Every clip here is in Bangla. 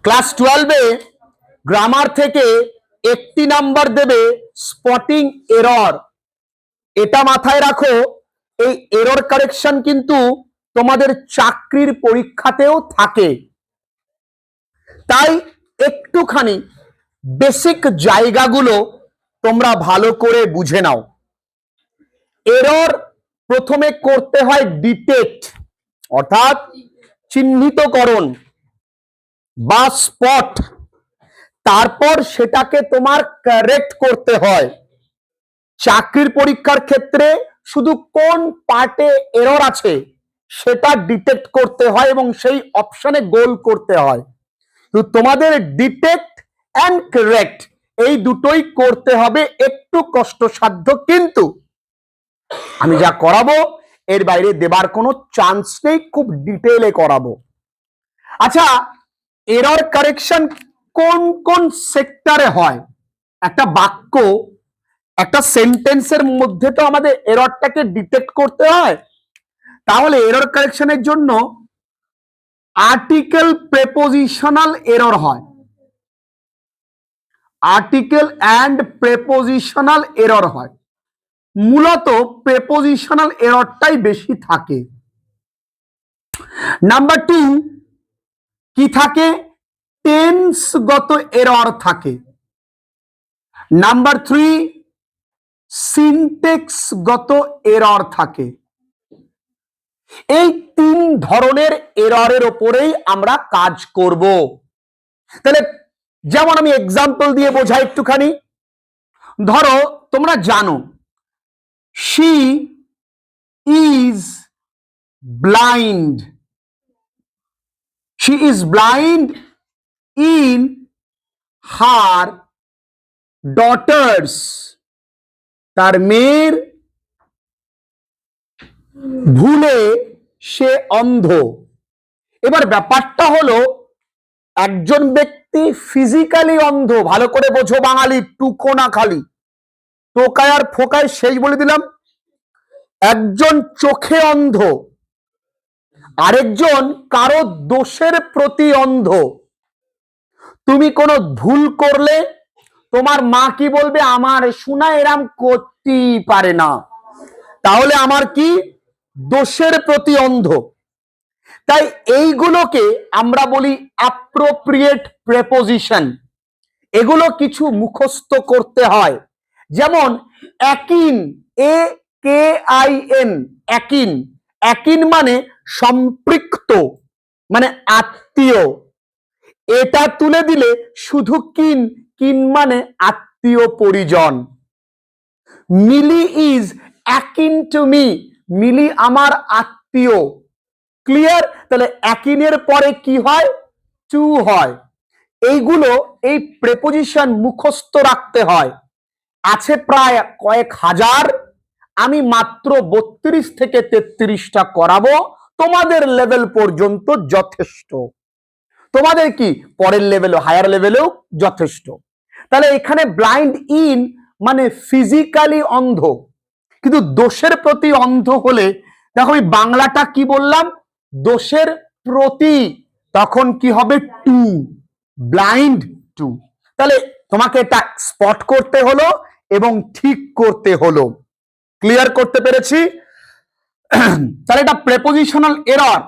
ক্লাস 12-এ গ্রামার থেকে একটি নাম্বার দেবে স্পটিং এরর। এটা মাথায় রাখো, এই এরর কারেকশন কিন্তু তোমাদের চাকরির পরীক্ষাতেও থাকে। তাই একটুখানি বেসিক জায়গাগুলো তোমরা ভালো করে বুঝে নাও। এরর প্রথমে করতে হয় ডিটেক্ট, অর্থাৎ চিহ্নিতকরণ বা স্পট, তারপর সেটাকে তোমার কারেক্ট করতে হয়। চাকরির পরীক্ষার ক্ষেত্রে শুধু কোন পার্টে এরর আছে সেটা ডিটেক্ট করতে হয় এবং সেই অপশনে গোল করতে হয়। তো তোমাদের ডিটেক্ট অ্যান্ড কারেক্ট এই দুটোই করতে হবে, একটু কষ্টসাধ্য, কিন্তু আমি যা করাবো এর বাইরে দেবার কোনো চান্স নেই, খুব ডিটেইলে করাবো। আচ্ছা, এরর কারেকশন কোন কোন সেক্টরে হয়? একটা বাক্য, একটা সেন্টেন্সের মধ্যে তো আমাদের এররটাকে ডিটেক্ট করতে হয়। তাহলে এরর কারেকশনের জন্য আর্টিকেল প্রেপোজিশনাল এরর হয়, আর্টিকেল অ্যান্ড প্রেপোজিশনাল এরর হয়। মূলত প্রেপোজিশনাল এররটাই বেশি থাকে। নাম্বার 2 কি থাকে? টেন্সগত এরর থাকে। নাম্বার 3 সিনটেক্সগত এরর থাকে। এই 3 ধরনের এররের ওপরেই আমরা কাজ করব। তাহলে যেমন আমি এক্সাম্পল দিয়ে বোঝাই একটুখানি। ধরো তোমরা জানো she is blind, she is blind in her daughters, তার মেয়ের ভুলে সে অন্ধ। এবার ব্যাপারটা হলো একজন ব্যক্তি ফিজিক্যালি অন্ধ, ভালো করে বোঝো বাঙালি, টুকো না খালি, টোকায় আর ফোকায় শেষ বলে দিলাম। একজন চোখে অন্ধ, আরেকজন কারো দোষের প্রতি অন্ধ। তুমি কোনো ভুল করলে তোমার মা কি বলবে? আমার শোনা এরাম করতেই পারে না। তাহলে আমার কি? দোষের প্রতি অন্ধ। তাই এইগুলোকে আমরা বলি অ্যাপ্রোপ্রিয়েট প্রেপোজিশন। এগুলো কিছু মুখস্থ করতে হয়। যেমন akin, A K I N, akin, akin মানে সম্পৃক্ত, মানে আত্মীয়। এটা তুলে দিলে শুধু কিন, কিন মানে আত্মীয় পরিজন। মিলি ইজ অ্যাকিন টু মি, মিলি আমার আত্মীয়। ক্লিয়ার? তাহলে অ্যাকিনের পরে কি হয়? টু হয়। এইগুলো, এই প্রেপোজিশন মুখস্থ রাখতে হয়। আছে প্রায় কয়েক হাজার, আমি মাত্র 32 থেকে 33টা করাবো, তোমাদের লেভেল পর্যন্ত যথেষ্ট। তোমাদের কি পরের লেভেলে, হায়ার লেভেলেও যথেষ্ট। তাহলে এখানে ব্লাইন্ড ইন মানে ফিজিক্যালি অন্ধ, কিন্তু দোষের প্রতি অন্ধ হলে, দেখো আমি বাংলাটা কি বললাম? দোষের প্রতি, তখন কি হবে? To, blind to. তাহলে তোমাকে এটা স্পট করতে হলো এবং ঠিক করতে হলো। ক্লিয়ার করতে পেরেছি? তাহলে এটা প্রেপোজিশনাল এরর,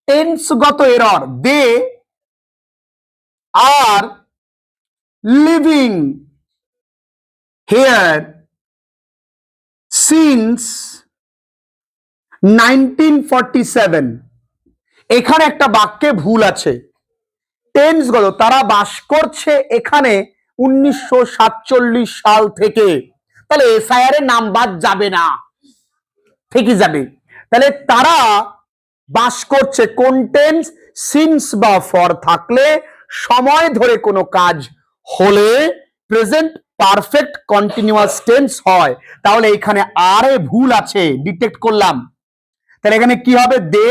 টেন্সগত error. They are living here since 1947। এখানে একটা বাক্যে ভুল আছে। টেন্সগত, তারা বাস করছে এখানে 1947 সাল থেকে। তাহলে এসআইআর এর নাম বাদ যাবে না, ঠিকই যাবে। তাহলে তারা বাস করছে, কোন টেন্স? সিন্স বা ফর থাকলে, সময় ধরে কোনো কাজ হলে প্রেজেন্ট পারফেক্ট কন্টিনিউয়াস টেন্স হয়। তাহলে এখানে আর এ ভুল আছে, ডিটেক্ট করলাম। তাহলে এখানে কি হবে? They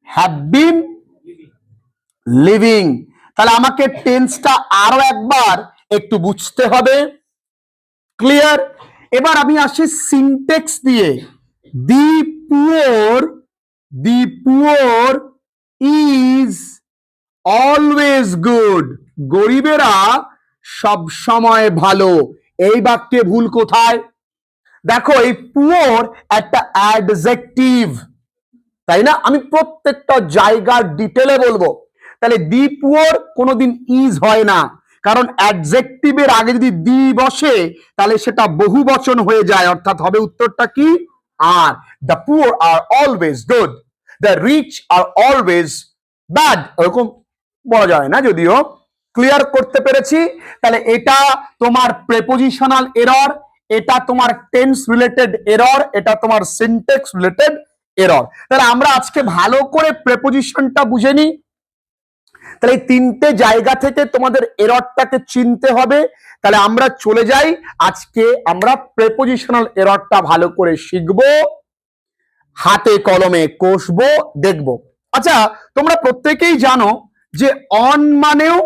have been living. তাহলে আমাকে টেন্সটা আরো একবার একটু বুঝতে হবে। ক্লিয়ার? এবার আমি আসি সিনটেক্স দিয়ে। The poor, the poor is always good, গরিবেরা সব সময় ভালো। এই বাক্যে ভুল কোথায়? দেখো, এই পুয়ার একটা অ্যাডজেক্টিভ, তাই না? আমি প্রত্যেকটা জায়গার ডিটেলে বলবো। তাহলে দি পুয়ার কোনোদিন ইজ হয় না, কারণ অ্যাডজেক্টিভের আগে যদি দি বসে তাহলে সেটা বহু বচন হয়ে যায়, অর্থাৎ হবে উত্তরটা কি? Are. The poor are always good, the rich are always bad, এরকম বলা যায় না। যদিও ক্লিয়ার করতে পেরেছি। তাহলে এটা তোমার প্রেপোজিশনাল এরর, এটা তোমার টেন্স রিলেটেড এরর, এটা তোমার সিনট্যাক্স রিলেটেড এরর। তাহলে আমরা আজকে ভালো করে প্রেপোজিশনটা বুঝে নিই। তাহলে এই তিনটে জায়গা থেকে তোমাদের এররটাকে চিনতে হবে। তাহলে আমরা চলে যাই, আজকে আমরা প্রেপোজিশনাল এররটা ভালো করে শিখবো, হাতে কলমে কষবো, দেখবো। আচ্ছা, তোমরা প্রত্যেকেই জানো যে অন মানেও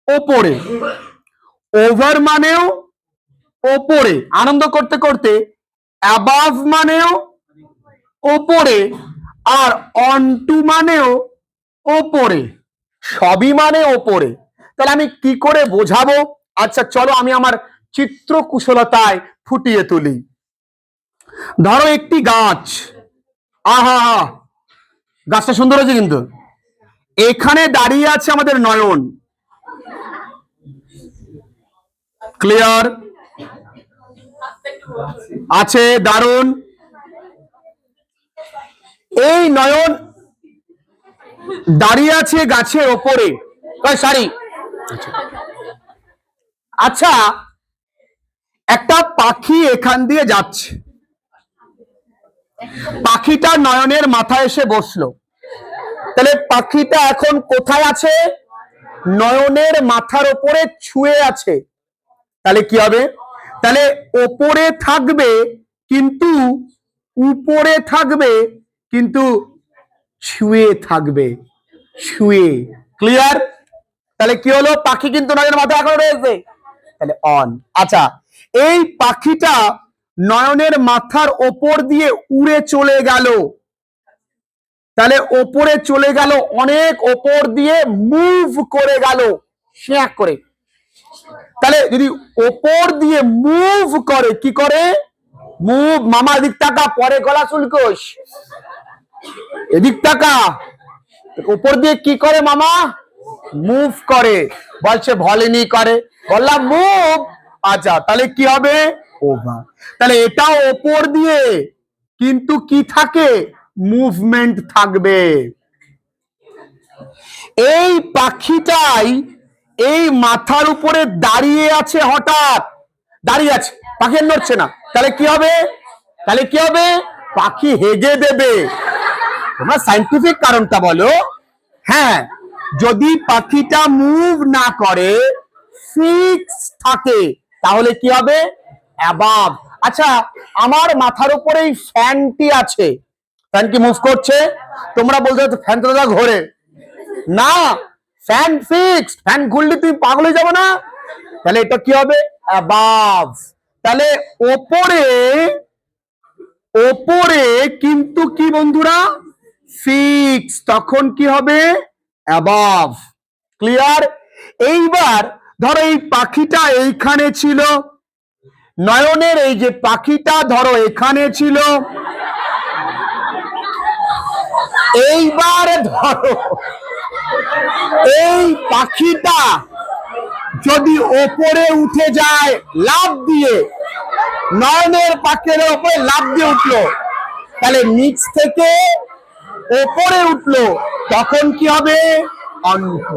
ওপরে, ওভার মানেও ওপরে, আনন্দ করতে করতে, অ্যাবাভ মানেও ওপরে, আর অন টু মানেও ওপরে, সবই মানে ওপরে। তাহলে আমি কি করে বোঝাবো? আচ্ছা চলো আমি আমার চিত্র কুশলতায় ফুটিয়ে তুলি। ধরো একটি গাছ, আহা হা, গাছটা সুন্দর হয়েছে কিন্তু। এখানে দাঁড়িয়ে আছে আমাদের নয়ন, ক্লিয়ার আছে, দারুণ। এই নয়ন দাঁড়িয়ে আছে গাছের ওপরে, সরি। আচ্ছা, একটা পাখি এখান দিয়ে যাচ্ছে, পাখিটা নয়নের মাথায় এসে বসলো। তাহলে পাখিটা এখন কোথায় আছে? নয়নের মাথার ওপরে ছুঁয়ে আছে। তাহলে কি হবে? তাহলে ওপরে থাকবে কিন্তু উপরে থাকবে কিন্তু ছুঁয়ে থাকবে, ছুঁয়ে, ক্লিয়ার? তাহলে কি হলো? পাখি কিন্তু নয়নের মাথায় এখন রয়েছে, তাহলে অন। আচ্ছা, এই পাখিটা নয়নের মাথার ওপর দিয়ে উড়ে চলে গেল, তাহলে ওপরে চলে গেল, অনেক ওপর দিয়ে মুভ করে গেল, শ্যাক করে। তাহলে যদি ওপর দিয়ে মুভ করে, কি করে? মুভ। মামা এদিক টাকা, পরে গলা চুলকোস, এদিক টাকা। ওপর দিয়ে কি করে মামা? মুভ করে। বলছে ভলিনি করে, বললাম মুভ। আচ্ছা, তাহলে কি হবে? ওভার। তাহলে এটাও ওপর দিয়ে কিন্তু কি থাকে? মুভমেন্ট থাকবে। এই পাখিটাই এই মাথার উপরে দাঁড়িয়ে আছে, হঠাৎ দাঁড়িয়ে আছে, পাখি নড়ছে না। তাহলে কি হবে? তাহলে কি হবে? পাখি হেগে দেবে। তোমরা সায়েন্টিফিক কারণটা বলো। হ্যাঁ, যদি পাখিটা মুভ না করে, ফিক্স থাকে, তাহলে কি হবে? অ্যাবাভ। আচ্ছা, আমার মাথার উপরে এই ফ্যানটি আছে, ফ্যান কি মুভ করছে? তোমরা বলছো ফ্যান তো দাদা ঘোরে না, ফ্যান ফিক্সড, ফ্যান ঘুরলে তুমি পাগল হয়ে যাবে না? তাহলে এটা কি হবে? অ্যাবাভ। তাহলে ওপরে, ওপরে কিন্তু কি বন্ধুরা? ফিক্স, তখন কি হবে? অ্যাবাভ। ক্লিয়ার? এইবার ধরো এই পাখিটা এইখানে ছিল, নয়নের এই যে পাখিটা ধরো এখানে ছিল, এইবার ধরো এই পাখিটা যদি ওপরে উঠে যায় লাফ দিয়ে, নয়নের পাখির ওপরে লাফ দিয়ে উঠলো, তাহলে নিচ থেকে ওপরে উঠলো, তখন কি হবে? অন্ত।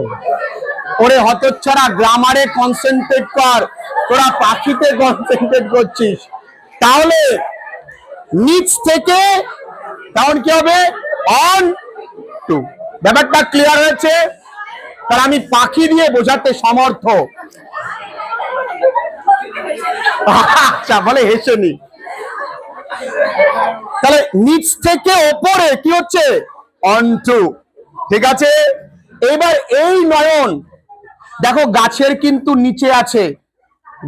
ওরে হতচ্ছাড়া, গ্রামারে কনসেন্ট্রেট কর, তোরা পাখিতে কনসেন্ট্রেট করছিস। তাহলে নিচ থেকে তখন কি হবে? On two. ব্যাপারটা ক্লিয়ার হয়েছে? তাহলে আমি পাখি দিয়ে বোঝাতে সমর্থ। আচ্ছা, বলে হেসেনি। তাহলে নিচ থেকে ওপরে কি হচ্ছে? On to. ঠিক আছে? এবার এই নয়ন দেখো গাছের কিন্তু নিচে আছে,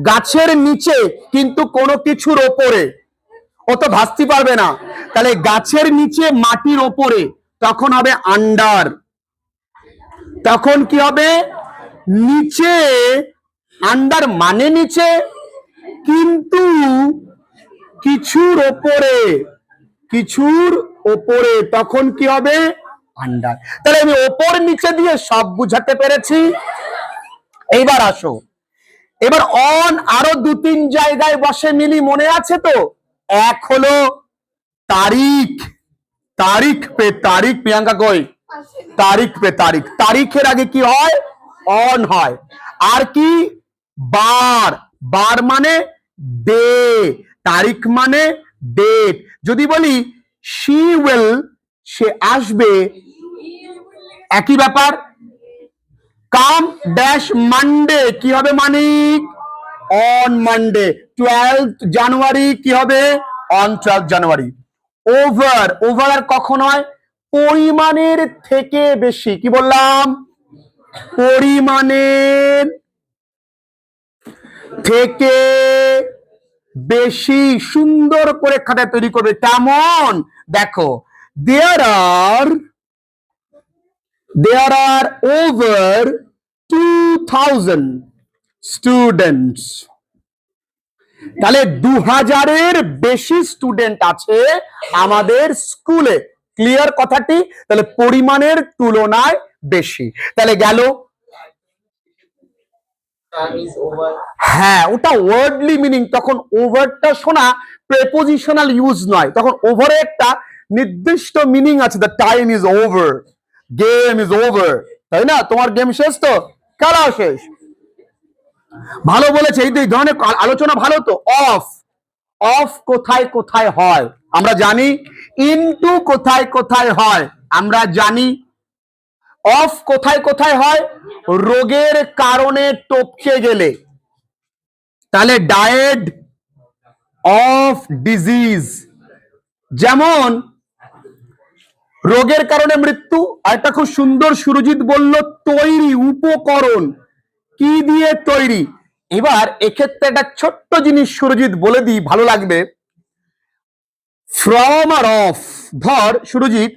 গাছের নিচে কিন্তু কোনো কিছুর ওপরে, ও তো ভাসতে পারবে না। তাহলে গাছের নিচে মাটির ওপরে, তখন হবে আন্ডার। তখন কি হবে? নিচে, আন্ডার মানে নিচে, কিন্তু কিছুর ওপরে, কিছুর ওপরে, তখন কি হবে? আন্ডার। তাহলে আমি ওপর নিচে দিয়ে সব বুঝাতে পেরেছি। এইবার আসো, এবার অন আরো দু তিন জায়গায় বসে মিলি, মনে আছে তো? এক হলো তারিখ, তারিখ পে তারিখ, প্রিয়াঙ্কা কই? তারিখ পে তারিখ, তারিখের আগে কি হয়? অন হয়। আর কি? বার, বার মানে ডে, তারিখ মানে ডেট। যদি বলি শি উইল, সে আসবে, একই ব্যাপার। কাম ড্যাশ মানডে, কি হবে মানিক? On Monday. 12th জানুয়ারি কি হবে? On 12th January. Over, over আর কখন হয়? পরিমাণের থেকে বেশি। কি বললাম? পরিমাণের থেকে বেশি। সুন্দর করে খাতা তৈরি করবে। কেমন? দেখো, দেয়ার আর over 2000 স্টুডেন্টস। তাহলে 2000-এর বেশি স্টুডেন্ট আছে আমাদের স্কুলে। ক্লিয়ার কথাটি? তাহলে পরিমাণের তুলনায় বেশি। তাহলে গেল। হ্যাঁ, ওটা ওয়ার্ডলি মিনিং। তখন ওভারটা শোনা প্রেপোজিশনাল ইউজ নয়, তখন ওভারে একটা নির্দিষ্ট মিনিং আছে। The time is over, game is over, তাই না? তোমার গেম শেষ তো, খেলা শেষ। ভালো বলেছে, এই ধরনের আলোচনা ভালো তো। অফ, অফ কোথায় কোথায় হয় আমরা জানি। ইনটু কোথায় কোথায় হয় আমরা জানি। অফ কোথায় কোথায় হয়? রোগের কারণে টপকে গেলে, তাহলে ডায়েড অফ ডিজিজ। যেমন রোগের কারণে মৃত্যু। আর একটা খুব সুন্দর সুরজিৎ বলল, তৈরি, উপকরণ, কি দিয়ে তৈরি। এবার এক্ষেত্রে একটা ছোট্ট জিনিস সুরজিৎ বলে দিই, ভালো লাগবে। ফ্রম আর অফ, ধর সুরজিৎ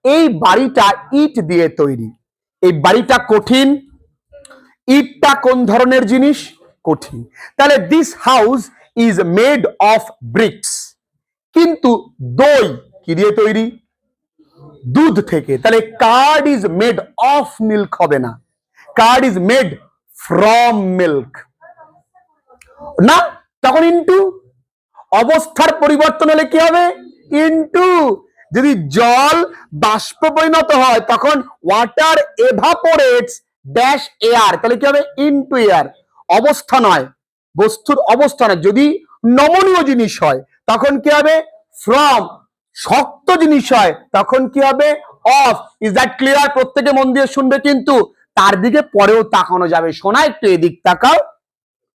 এই বাড়িটা ইট দিয়ে তৈরি, এই বাড়িটা কঠিন। ইটটা কোন ধরনের জিনিস? কঠিন। তাহলে this house is made of bricks. কিন্তু দই কি দিয়ে তৈরি? দুধ থেকে। তাহলে curd is made of milk হবে না, curd is made from milk না। তখন ইনটু। অবস্থার পরিবর্তন হলে কি হবে? ইনটু। যদি জল বাষ্প পরিণত হয় তখন ওয়াটার এভাপোরেটস ড্যাশ এয়ার, তাহলে কি হবে? Into air. অবস্থা নয়, বস্তুর অবস্থা নয়। যদি নমনীয় জিনিস হয় তখন কি হবে? ফ্রম। শক্ত জিনিস হয় তখন কি হবে? অফ। Is that clear? প্রত্যেকে মন দিয়ে শুনবে, কিন্তু তার দিকে পরেও তাকানো যাবে। শোনা, একটু এদিক তাকাও।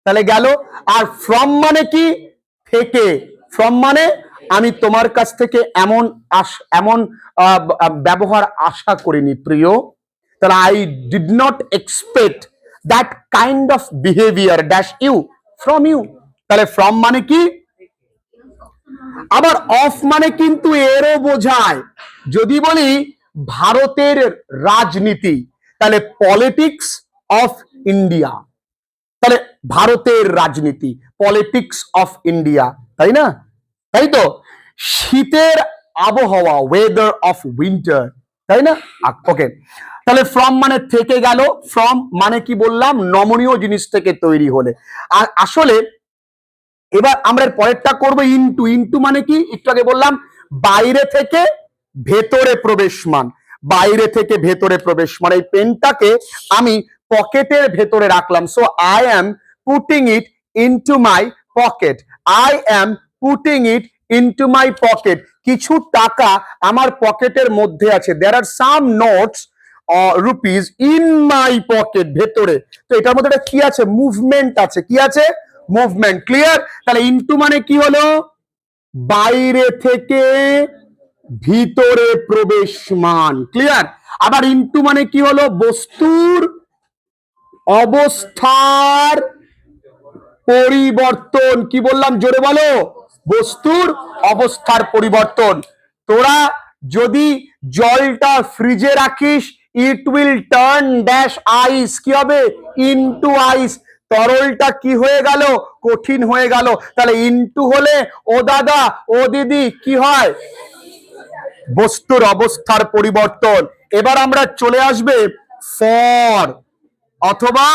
তাহলে গেল। আর ফ্রম মানে কি? থেকে। ফ্রম মানে আমি তোমার কাছ থেকে এমন এমন ব্যবহার আশা করিনি প্রিয়। তাহলে I did not expect that kind of behaviour dash you, from you. তাহলে ফ্রম মানে কি? আবার অফ মানে কিন্তু এরও বোঝায়। যদি বলি ভারতের রাজনীতি, তাহলে পলিটিক্স অফ ইন্ডিয়া। তাহলে ভারতের রাজনীতি, পলিটিক্স অফ ইন্ডিয়া, তাই না? তাই তো। শীতের আবহাওয়া, ওয়েদার অফ উইন্টার, তাই না? ওকে। তাহলে ফ্রম মানে থেকে গেল। ফ্রম মানে কি বললাম? নমনীয় জিনিস থেকে তৈরি হলে। আর আসলে এবার আমরা পরেরটা করব ইনটু। ইনটু মানে কি? একটু আগে বললাম বাইরে থেকে ভেতরে প্রবেশমান। বাইরে থেকে ভেতরে প্রবেশমান। এই পেনটাকে আমি পকেটের ভেতরে রাখলাম, so I am putting it into my pocket. I am putting it into my pocket. কিছু টাকা আমার পকেটের মধ্যে আছে। There are some notes rupees in my pocket, ভেতরে। তো এটার মধ্যে কি আছে? মুভমেন্ট আছে। কি আছে? মুভমেন্ট। ক্লিয়ার? তাহলে ইনটু মানে কি হলো? বাইরে থেকে ভিতরে প্রবেশমান। ক্লিয়ার? আবার ইনটু মানে কি হলো? বস্তুর অবস্থার পরিবর্তন। কি বললাম? জোরে বলো। বস্তুর অবস্থার পরিবর্তন। তোরা যদি জলটা ফ্রিজে রাখিস ইট উইল টার্ন ড্যাশ আইস, কি হবে? ইনটু আইস। তরলটা কি হয়ে গেল? কঠিন হয়ে গেল। তাহলে ইনটু হলে ও দাদা ও দিদি কি হয়? বস্তুর অবস্থার পরিবর্তন। এবার আমরা চলে আসবে ফর অথবা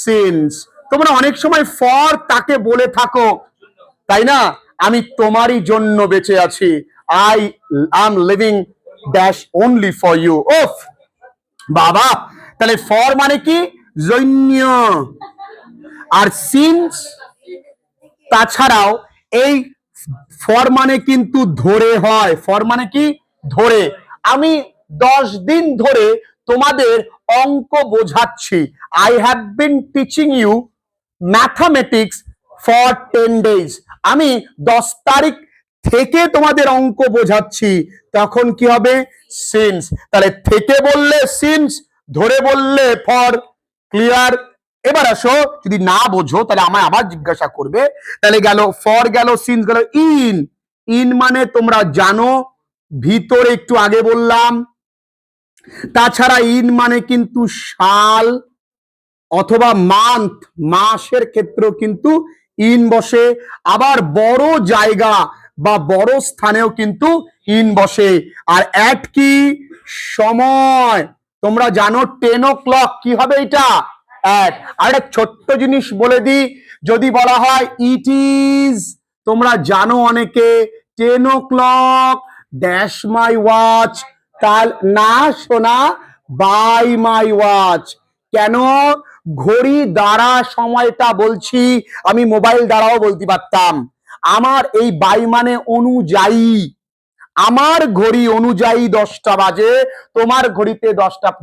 সিন্স। তোমরা অনেক সময় ফর তাকে বলে থাকো, তাই না? আমি তোমারই জন্য বেঁচে আছি, I am living dash only for you. ওফ বাবা, তাহলে ফর মানে কি? জন্য। আর সিন্স তাছাড়াও এই ফর মানে কিন্তু ধরে হয়। ফর মানে কি? ধরে। আমি 10 দিন ধরে তোমাদের অঙ্ক বোঝাচ্ছি। I have been teaching you mathematics for 10 days। আমি 10 তারিখ থেকে তোমাদের অঙ্ক বোঝাচ্ছি, তখন কি হবে? সিন্স। তাহলে থেকে বললে সিন্স, ধরে বললে ফর। ক্লিয়ার? এবার আসো, যদি না বোঝো তাহলে আমায় আবার জিজ্ঞাসা করবে। তাহলে গেল ফর, গেল সিন্স, গেল ইন। ইন মানে তোমরা জানো, ভিতরে একটু আগে বললাম। তাছাড়া ইন মানে কিন্তু সাল অথবা মান্থ, মাসের ক্ষেত্রেও কিন্তু ইন বসে। আবার বড় জায়গা বা বড় স্থানেও কিন্তু ইন বসে। আর অ্যাট কি? সময়। তোমরা জানো 10 o'clock কি হবে? এটা অ্যাট। আর একটা ছোট্ট জিনিস বলে দিই, যদি বলা হয় ইট ইজ, তোমরা জানো অনেকে 10 o'clock ড্যাশ মাই ওয়াচ, তাহলে না শোনা বাই মাই ওয়াচ। কেন? ঘড়ি দ্বারা সময়টা বলছি, আমি মোবাইল দ্বারাও বলতে পারতাম। আমার এই বাই মানে অনুযায়ী, আমার ঘড়ি অনুযায়ী 10টা বাজে, তোমার ঘড়িতে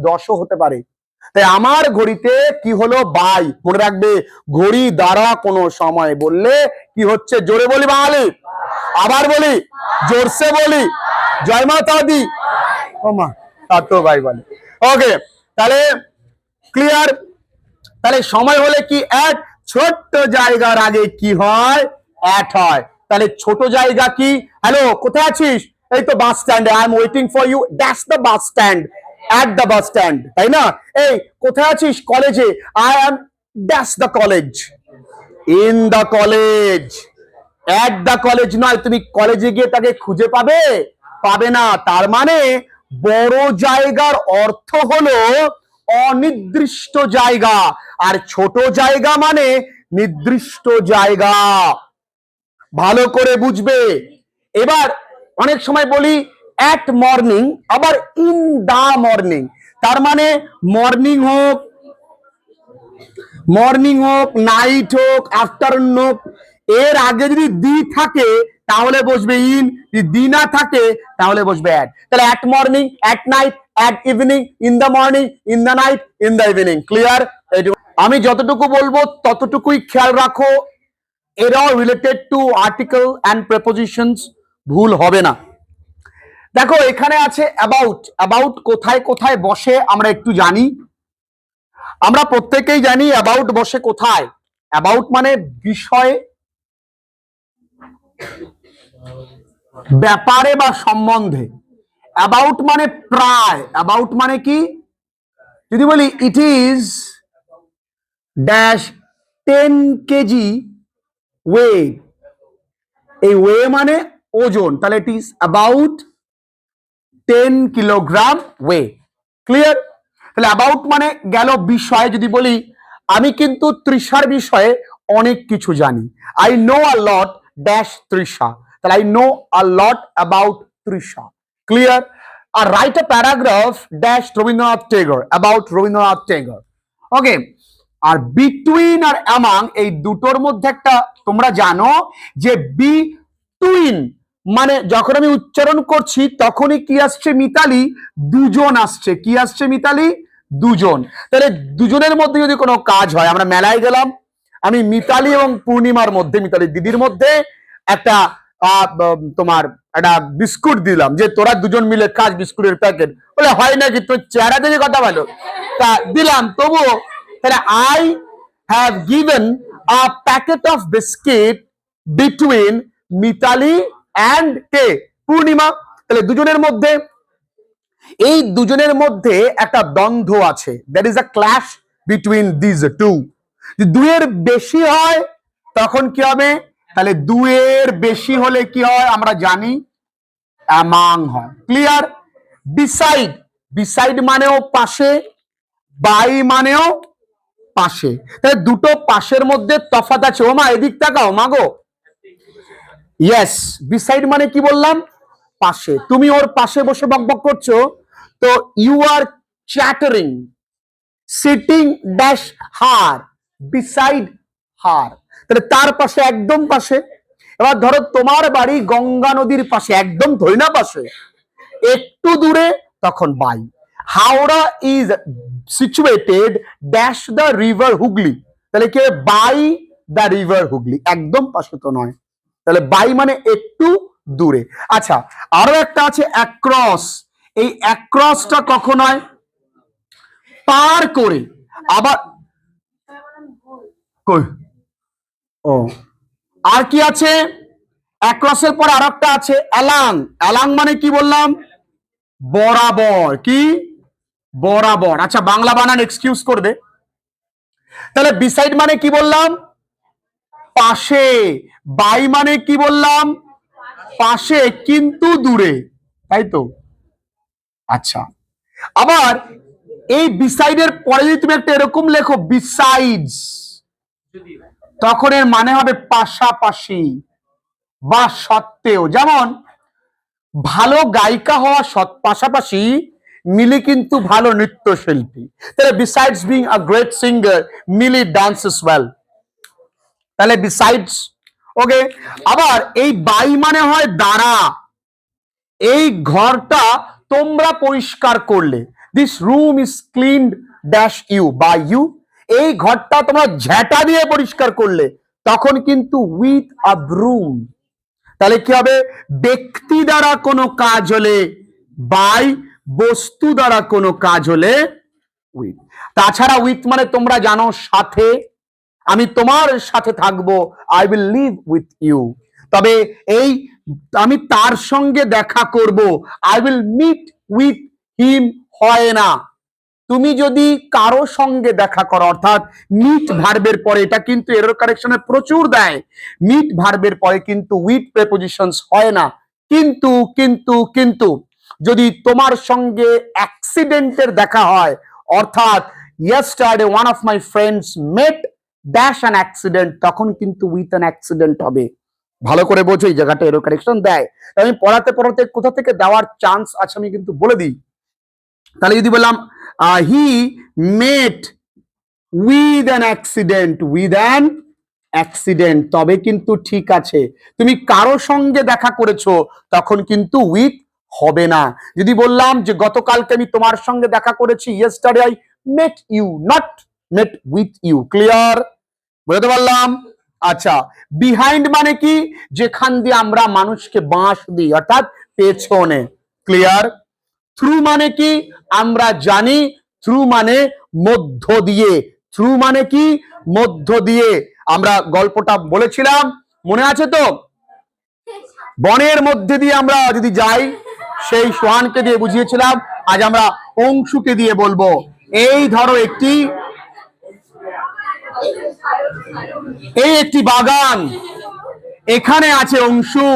10ও হতে পারে। তাই আমার ঘড়িতে কি হলো? বাই। মনে রাখবে, ঘড়ি দ্বারা কোনো সময় বললে কি হচ্ছে? জোরে বলি বাঙালি, আবার বলি, জোরসে বলি, জয় মাতা দি। ও মা, তা তো ভাই বলে। ওকে, তাহলে ক্লিয়ার? তাহলে সময় হলে কি? অ্যাট। ছোট্ট জায়গার আগে কি হয়? অ্যাট হয়। তাহলে ছোট জায়গা কি? হ্যালো, কোথায় আছিস? এই তো বাস স্ট্যান্ডে, I am waiting for you that's the bus stand, at the bus stand, তাই না? এই কোথায় আছিস? কলেজে, I am that's the college, in the college. At the college নয়, তুমি কলেজে গিয়ে তাকে খুঁজে পাবে? পাবে না। তার মানে বড় জায়গার অর্থ হলো অনির্দিষ্ট জায়গা, আর ছোট জায়গা মানে নির্দিষ্ট জায়গা। ভালো করে বুঝবে। এবার অনেক সময় বলি অ্যাট মর্নিং, আবার ইন দা মর্নিং। তার মানে মর্নিং হোক, নাইট হোক, আফটারনুন হোক, এর আগে যদি দি থাকে তাহলে বসবে ইন, যদি দি না থাকে তাহলে বসবে অ্যাট। তাহলে at morning, at night, at evening, in the morning, in the night, in the evening. Clear? আমি যতটুকু বলবো ততটুকুই খেয়াল রাখো, এরাও related to article and prepositions, ভুল হবে না। দেখো এখানে আছে অ্যাবাউট। অ্যাবাউট কোথায় কোথায় বসে আমরা একটু জানি। আমরা প্রত্যেকেই জানি অ্যাবাউট বসে কোথায়। অ্যাবাউট মানে বিষয়ে, ব্যাপারে বা সম্বন্ধে। অ্যাবাউট মানে প্রায়। অ্যাবাউট মানে কি? যদি বলি it is dash 10 KG way, এই ওয়ে মানে ওজন, তাহলে it is about 10 kilogram way. Clear? তাহলে অ্যাবাউট মানে গেল বিষয়। যদি বলি আমি কিন্তু তৃষার বিষয়ে অনেক কিছু জানি, I know a lot dash Trisha, তাহলে I know a lot about Trisha. Clear? আর write a paragraph dash Rabindranath Tagore, about Rabindranath Tagore. Okay. আর বিটুইন আর অ্যামাং, এই দুটোর মধ্যে একটা তোমরা জানো যে বিটুইন মানে যখন আমি উচ্চারণ করছি তখনই কি আসছে মিতালি? দুজন আসছে। কি আসছে মিতালি? দুজন। তাহলে দুজনের মধ্যে যদি কোনো কাজ হয়, আমরা মেলায় গেলাম, আমি মিতালি এবং পূর্ণিমার মধ্যে, মিতালি দিদির মধ্যে একটা তোমার একটা বিস্কুট দিলাম, যে তোরা দুজন মিলে খাস বিস্কুটের প্যাকেট, বলে হয় নাকি? তোর চেহারা দেখে কথা বলো, তা দিলাম তবুও। তাহলে I have given a packet of biscuit between Mitali and কে? পূর্ণিমা। তাহলে দুজনের মধ্যে এই দুজনের মধ্যে একটা দ্বন্দ্ব আছে, that is a clash between these two. দুয়ের বেশি হয় তখন কি হবে? তাহলে দুয়ের বেশি হলে কি হয় আমরা জানি, অ্যামাং হয়। ক্লিয়ার? বিসাইড, বিসাইড মানেও পাশে, বাই মানেও পাশে। তাহলে দুটো পাশের মধ্যে তফাৎ আছে। ও মা এদিক তাকাও মাগো। ইয়েস, বিসাইড মানে কি বললাম? পাশে। তুমি ওর পাশে বসে বকবক করছো, তো you are chattering, sitting dash her, beside her, তাহলে তার পাশে, একদম পাশে। এবার ধরো তোমার বাড়ি গঙ্গা নদীর পাশে, একদম ধরি না পাশে, একটু দূরে, তখন by. Howrah is situated dash the river Hooghly, তাহলে কি বাই দ্য রিভার হুগলি, একদম পাশে তো নয়, তাহলে বাই মানে একটু দূরে। আচ্ছা, আরো একটা আছে অ্যাক্রস। এই অ্যাক্রসটা কখন হয়? পার করে। আবার কই, ও আর কি আছে? অ্যাক্রসের পর আর একটা আছে অ্যালাং। অ্যালাং মানে কি বললাম? বরাবর। কি? বরাবর। আচ্ছা, বাংলা বানান এক্সকিউজ করবে। তাহলে বিসাইড মানে কি বললাম? পাশে। বাই মানে কি বললাম? পাশে কিন্তু দূরে, তাই তো? আচ্ছা, আবার এই বিসাইডের পরে যদি তুমি একটা এরকম লেখো বিসাইডস, তখন এর মানে হবে পাশাপাশি বা সত্ত্বেও। যেমন ভালো গায়িকা হওয়া পাশাপাশি মিলি কিন্তু ভালো নৃত্যশিল্পী। তাহলে besides being a great singer, Mili dances well. তাহলে বিসাইডস, ওকে। আবার এই বাই মানে হয় দ্বারা। এই ঘরটা তোমরা পরিষ্কার করলে, this room is cleaned dash you, by you. এই ঘরটা তোমরা ঝেঁটা দিয়ে পরিষ্কার করলে, তখন কিন্তু উইথ আ ব্রুম। তাহলে কি হবে? ব্যক্তি দ্বারা কোনো কাজ হলে বাই, বস্তু দ্বারা কোনো কাজ হলে উইথ। তাছাড়া উইথ মানে তোমরা জানো সাথে, আমি তোমার সাথে থাকবো, I will live with you. তবে এই আমি তার সঙ্গে দেখা করব, I will meet with him, হয় না। তুমি যদি কারো সঙ্গে দেখা করো, অর্থাৎ মিট ভার্বের পরে, এটা কিন্তু এরর কারেকশনে প্রচুর দেয়, মিট ভার্বের পরে কিন্তু উইথ প্রেপোজিশনস হয় না। কিন্তু কিন্তু কিন্তু যদি তোমার সঙ্গে অ্যাক্সিডেন্টের দেখা হয়, অর্থাৎ yesterday one of my friends met dash an accident, তখন কিন্তু উইথ অ্যান অ্যাক্সিডেন্ট হবে। ভালো করে বোঝো, এই জায়গাটা এরর কারেকশন দেয়। আমি পড়াতে পড়াতে কোথা থেকে দেওয়ার চান্স আছে আমি কিন্তু বলে দিই। তাহলে যদি বললাম he met with an accident, with an accident, তবে কিন্তু ঠিক আছে। তুমি কারো সঙ্গে দেখা করেছো, তখন কিন্তু উইথ হবে না। যদি বললাম যে গতকালকে আমি তোমার সঙ্গে দেখা করেছি, yesterday I met you, not met with you. Clear? বুঝতে পারলাম? আচ্ছা, বিহাইন্ড মানে কি? যেখান দিয়ে আমরা মানুষকে বাঁশ দিই, অর্থাৎ পেছনে। ক্লিয়ার? থ্রু মানে কি? আমরা জানি থ্রু মানে মধ্য দিয়ে। থ্রু মানে কি? মধ্য দিয়ে। আমরা গল্পটা বলেছিলাম, মনে আছে তো? বনের মধ্যে দিয়ে আমরা যদি যাই, সেই সোহানকে দিয়ে বুঝিয়েছিলাম, আজ আমরা অংশুকে দিয়ে বলবো। এই ধরো একটি বাগান, এখানে আছে অংশু।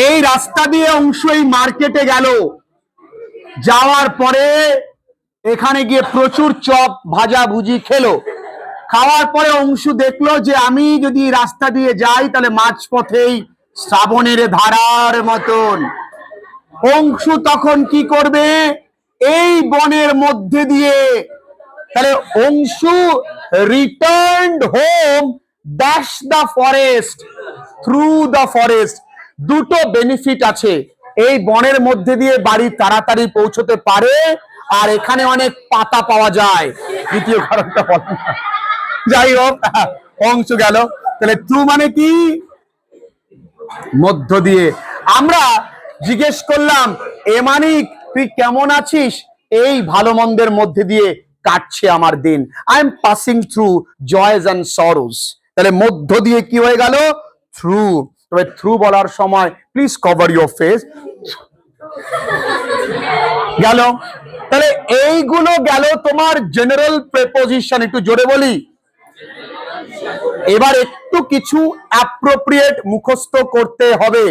এই রাস্তা দিয়ে অংশ এই মার্কেটে গেল, যাওয়ার পরে এখানে গিয়ে প্রচুর চপ ভাজা ভুজি খেলো। খাওয়ার পরে অংশু দেখলো যে আমি যদি রাস্তা দিয়ে যাই, তাহলে মাঝপথেই শ্রাবণের ধারার মতন। অংশু তখন কি করবে? এই বনের মধ্যে দিয়ে, তাহলে Anshu returned home dash the forest, through the forest. দুটো বেনিফিট আছে, এই বনের মধ্যে দিয়ে বাড়ি তাড়াতাড়ি পৌঁছতে পারে, আর এখানে অনেক পাতা পাওয়া যায়। দ্বিতীয় কারণটা বলেন। যাই হোক, অংশ গেল। তাহলে থ্রু মানে কি? মধ্য দিয়ে। আমরা জিজ্ঞেস করলাম, এমানিক তুই কেমন আছিস? এই ভালো মন্দের মধ্যে দিয়ে কাটছে আমার দিন, I am passing through joys and sorrows. তাহলে মধ্য দিয়ে কি হয়ে গেল? থ্রু। তবে থ্রু বলার সময় প্লিজ কভার ইউর ফেস। গেল। তাহলে এইগুলো গেল তোমার জেনারেল প্রেপোজিশন। একটু জোরে বলি। এবার একটু কিছু অ্যাপ্রোপ্রিয়েট মুখস্থ করতে হবে,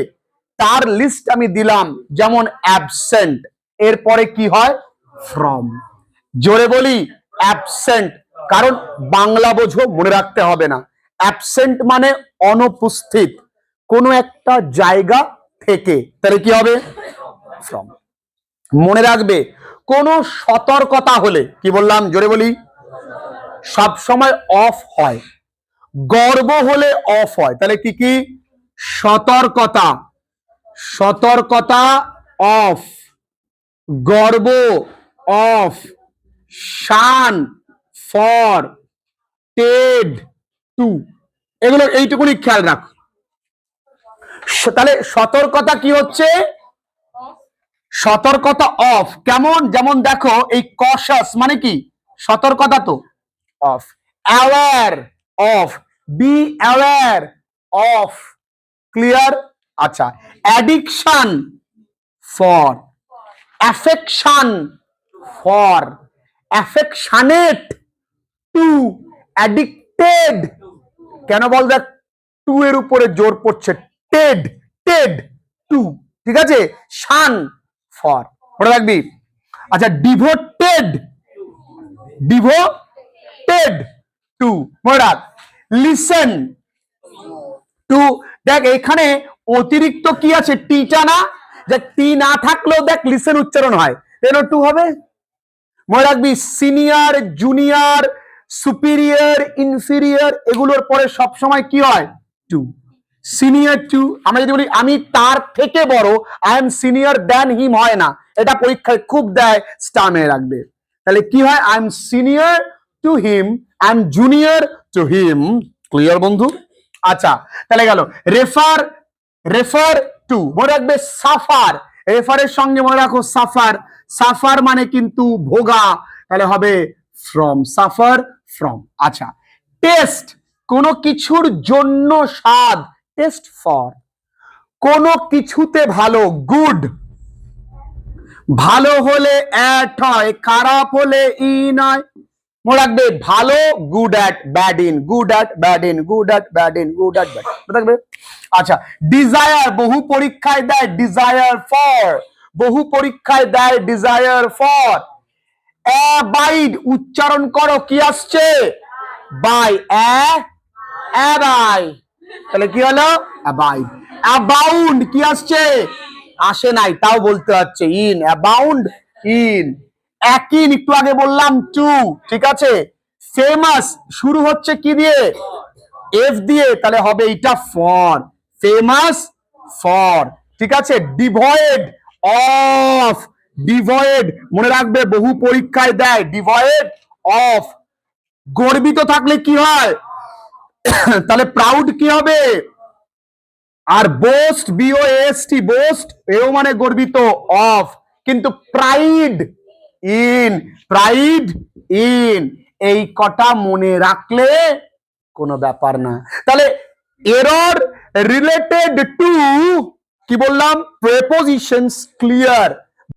তার লিস্ট আমি দিলাম। যেমন অ্যাবসেন্ট, এরপরে কি হয়? ফ্রম। জোরে বলি অ্যাবসেন্ট, কারণ বাংলা বোঝো, মনে রাখতে হবে না। অ্যাবসেন্ট মানে অনুপস্থিত কোনো একটা জায়গা থেকে, তাহলে কি হবে? ফ্রম। মনে রাখবে কোনো সতর্কতা হলে, কি বললাম জোরে বলি, সব সময় অফ হয়। গর্ব হলে অফ হয়। তাহলে কি কি? সতর্কতা, সতর্কতা অফ, গর্ব অফ, শান ফর, টেড টু, এগুলো এইটুকুনি খেয়াল রাখ। তাহলে সতর্কতা কি হচ্ছে? সতর্কতা অফ। কেমন? যেমন দেখো এই কশাস মানে কি? সতর্কতা তো of. Aware of, be aware of. Clear? আচ্ছা। Addiction for, affection for, affectionate to, addicted. কেন বল? দেখ টু এর উপরে জোর পড়ছে, টেড, টেড টু, ঠিক আছে? শান ফর, মনে রাখবি। আচ্ছা, ডিভোটেড, ডিভোটেড টু, মনে রাখ। লিসেন টু, দেখ এখানে অতিরিক্ত কি আছে? টিটা না, যে টি না থাকলেও দেখ লিসেন উচ্চারণ হয়, এর টু হবে। মনে রাখবি সিনিয়র, জুনিয়র, সুপিরিয়র, ইনফিরিয়র, এগুলোর পরে সব সময় কি হয়? টু। সিনিয়র টু, আমরা যদি বলি আমি তার থেকে বড়, আই এম সিনিয়র দ্যান হিম, হয় না। এটা পরীক্ষায় খুব দেয়, স্টামে রাখবে। তাহলে কি হয়? I am senior to him, I am junior to him. Clear বন্ধু? আচ্ছা, তাহলে গেল। রেফার, রেফার টু, মনে রাখবে সাফার, রেফারের সঙ্গে মনে রাখো সাফার, সাফার মানে কিন্তু ভোগা, তাহলে হবে ফ্রম, সাফার ফ্রম। আচ্ছা, টেস্ট, কোনো কিছুর জন্য স্বাদ, টেস্ট ফর। কোনো কিছুতে ভালো, গুড, ভালো হলে অ্যাট হয়, খারাপ হলে ইন হয়। মনে রাখবে ভালো good at, bad in, good at bad in, good at bad in, good at bad, মনে রাখবে। আচ্ছা, ডিজায়ার, বহু পরীক্ষায় দেয় ডিজায়ার ফর, বহু পরীক্ষায় দেয় ডিজায়ার ফর। অ্যাবাইড, উচ্চারণ করো, কি আসছে? বাই, অ্যাবাই, তাহলে কি হলো? অ্যাবাইড। অ্যাবাউন্ড কি আসছে? আসে নাই, তাও বলতে হচ্ছে ইন, অ্যাবাউন্ড ইন। অ্যাকিন, একটু আগে বললাম টু, ঠিক আছে? ফেমাস শুরু হচ্ছে কি দিয়ে? এফ দিয়ে, তাহলে হবে এটা ফর, ফেমাস ফর, ঠিক আছে? ডিভয়েড অফ, ডিভয়েড মনে রাখবে বহু পরীক্ষায় দেয় ডিভয়েড অফ। গর্বিত থাকলে কি হয়? তাহলে প্রাউড কি হবে? আর বোস্ট, বিওএসটি, বোস্ট এও মানে গর্বিত, অফ। কিন্তু প্রাইড ইন, প্রাইড ইন, এই কটা মনে রাখলে কোনো ব্যাপার না। তাহলে এরর রিলেটেড টু, কি বললাম? Prepositions clear.